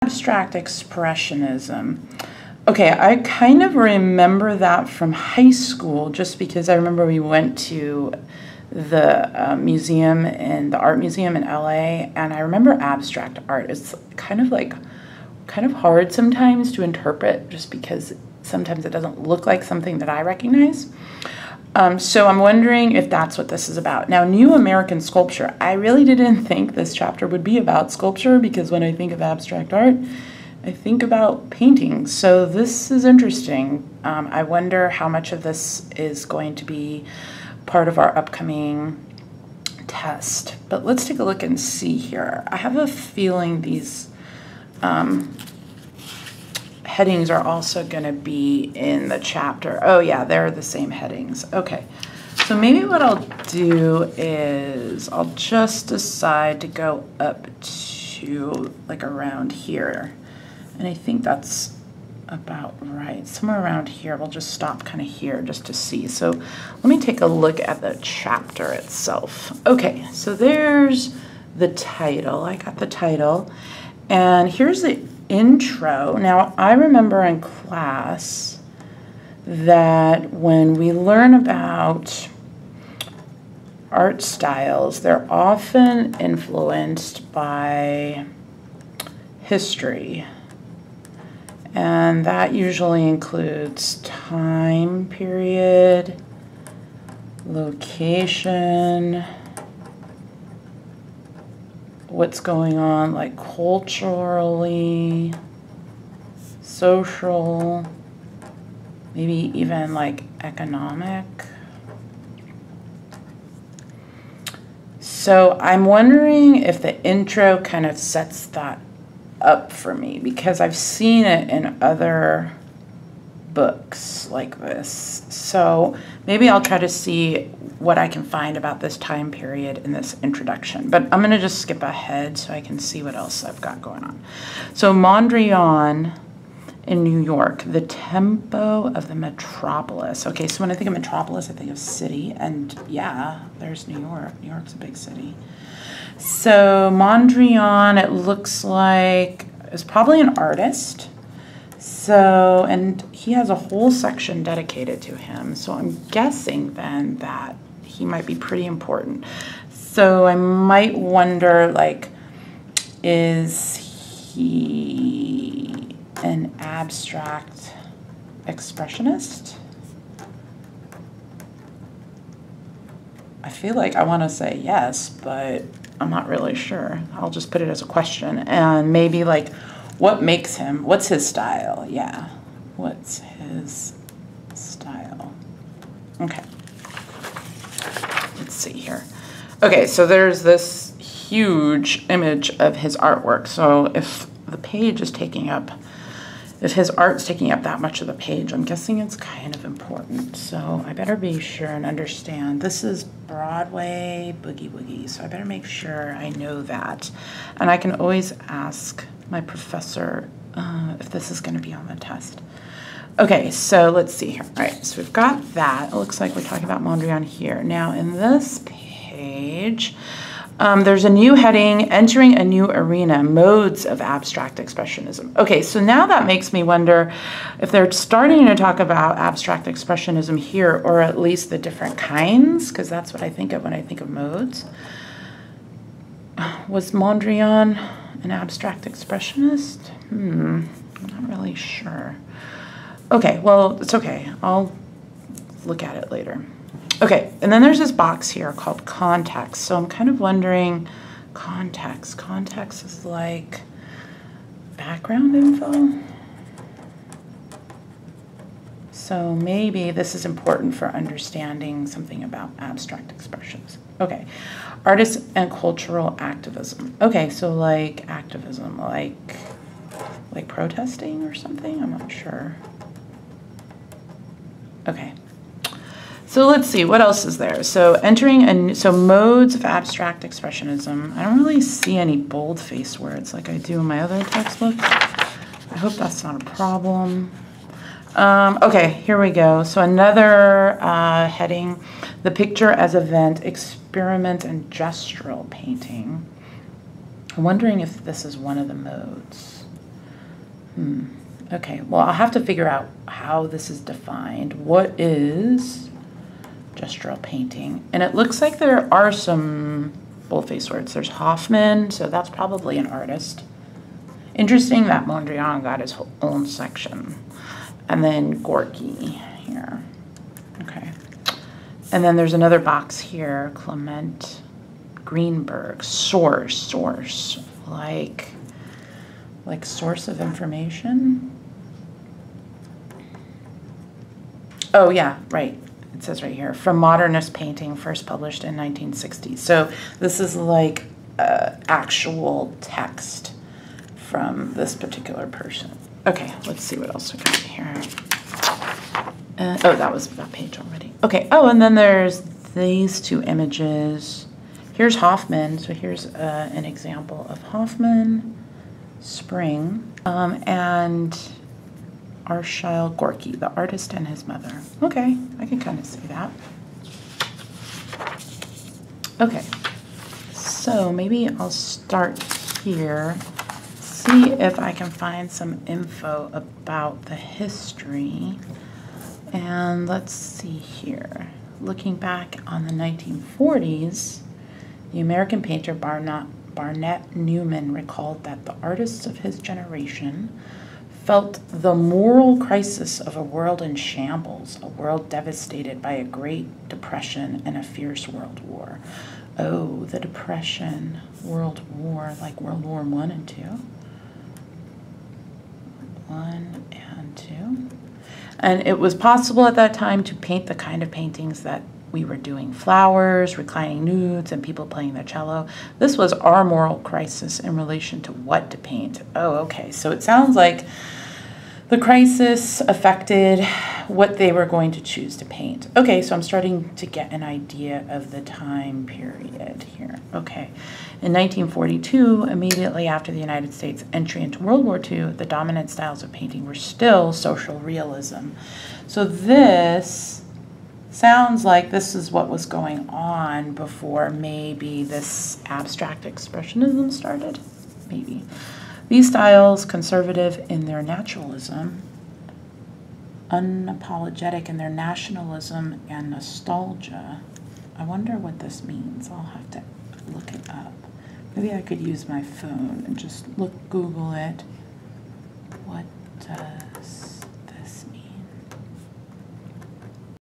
Abstract expressionism. Okay, I kind of remember that from high school just because I remember we went to the museum in the art museum in LA, and I remember abstract art is kind of hard sometimes to interpret just because sometimes it doesn't look like something that I recognize. So I'm wondering if that's what this is about. Now, New American Sculpture. I really didn't think this chapter would be about sculpture because when I think of abstract art, I think about painting. So this is interesting. I wonder how much of this is going to be part of our upcoming test. But let's take a look and see here. I have a feeling these headings are also going to be in the chapter. Oh yeah, they're the same headings. Okay, so maybe what I'll do is I'll just decide to go up to like around here. And I think that's about right. Somewhere around here. We'll just stop kind of here just to see. So let me take a look at the chapter itself. Okay, so there's the title. I got the title. And here's the intro. Now, I remember in class that when we learn about art styles, they're often influenced by history. And that usually includes time period, location, what's going on like culturally, social, maybe even like economic. So I'm wondering if the intro kind of sets that up for me because I've seen it in other books like this. So maybe I'll try to see what I can find about this time period in this introduction. But I'm going to just skip ahead so I can see what else I've got going on. So Mondrian in New York, the tempo of the metropolis. Okay, so when I think of metropolis, I think of city. And yeah, there's New York. New York's a big city. So Mondrian, it looks like, is probably an artist. So, and he has a whole section dedicated to him. So I'm guessing then that he might be pretty important. So I might wonder, like, is he an abstract expressionist? I feel like I want to say yes, but I'm not really sure. I'll just put it as a question. And maybe like, what makes him, what's his style? Yeah, what's his style? Okay, let's see here. Okay, so there's this huge image of his artwork. So if the page is taking up, if his art's taking up that much of the page, I'm guessing it's kind of important. So I better be sure and understand. This is Broadway Boogie Woogie, so I better make sure I know that. And I can always ask my professor if this is going to be on the test. Okay, so let's see here. All right, so we've got that. It looks like we're talking about Mondrian here. Now in this page, there's a new heading, Entering a New Arena, Modes of Abstract Expressionism. Okay, so now that makes me wonder if they're starting to talk about abstract expressionism here, or at least the different kinds, because that's what I think of when I think of modes. Was Mondrian an abstract expressionist? I'm not really sure. Okay, well, it's okay. I'll look at it later. Okay, and then there's this box here called context. So I'm kind of wondering, context. Context is like background info. So maybe this is important for understanding something about abstract expressions. Okay, artists and cultural activism. Okay, so like activism, like protesting or something? I'm not sure. Okay. So let's see, what else is there? So so modes of abstract expressionism. I don't really see any bold-faced words like I do in my other textbook. I hope that's not a problem. Okay, here we go. So another heading, the picture as event, experiment and gestural painting. I'm wondering if this is one of the modes. Okay, well, I'll have to figure out how this is defined. What is gestural painting? And it looks like there are some boldface words. There's Hoffman, so that's probably an artist. Interesting that Mondrian got his own section. And then Gorky here. Okay. And then there's another box here, Clement Greenberg, source, like source of information. Oh yeah, right. It says right here, from modernist painting, first published in 1960. So this is like actual text from this particular person. Okay, let's see what else we got here. Oh, that was that page already. Okay, oh, and then there's these two images. Here's Hoffman. So here's an example of Hoffman, Spring, and Arshile Gorky, the artist and his mother. Okay, I can kind of see that. Okay, so maybe I'll start here, see if I can find some info about the history. And let's see here. Looking back on the 1940s, the American painter Barnett Newman recalled that the artists of his generation felt the moral crisis of a world in shambles, a world devastated by a Great Depression and a fierce world war. Oh, the Depression, World War, like World War I and II. 1 and 2. And it was possible at that time to paint the kind of paintings that we were doing, flowers, reclining nudes, and people playing the cello. This was our moral crisis in relation to what to paint. Oh, okay. So it sounds like the crisis affected what they were going to choose to paint. Okay, so I'm starting to get an idea of the time period here. Okay. In 1942, immediately after the United States' entry into World War II, the dominant styles of painting were still social realism. So this sounds like this is what was going on before maybe this abstract expressionism started. Maybe. These styles, conservative in their naturalism, unapologetic in their nationalism and nostalgia. I wonder what this means. I'll have to look it up. Maybe I could use my phone and just Google it. What does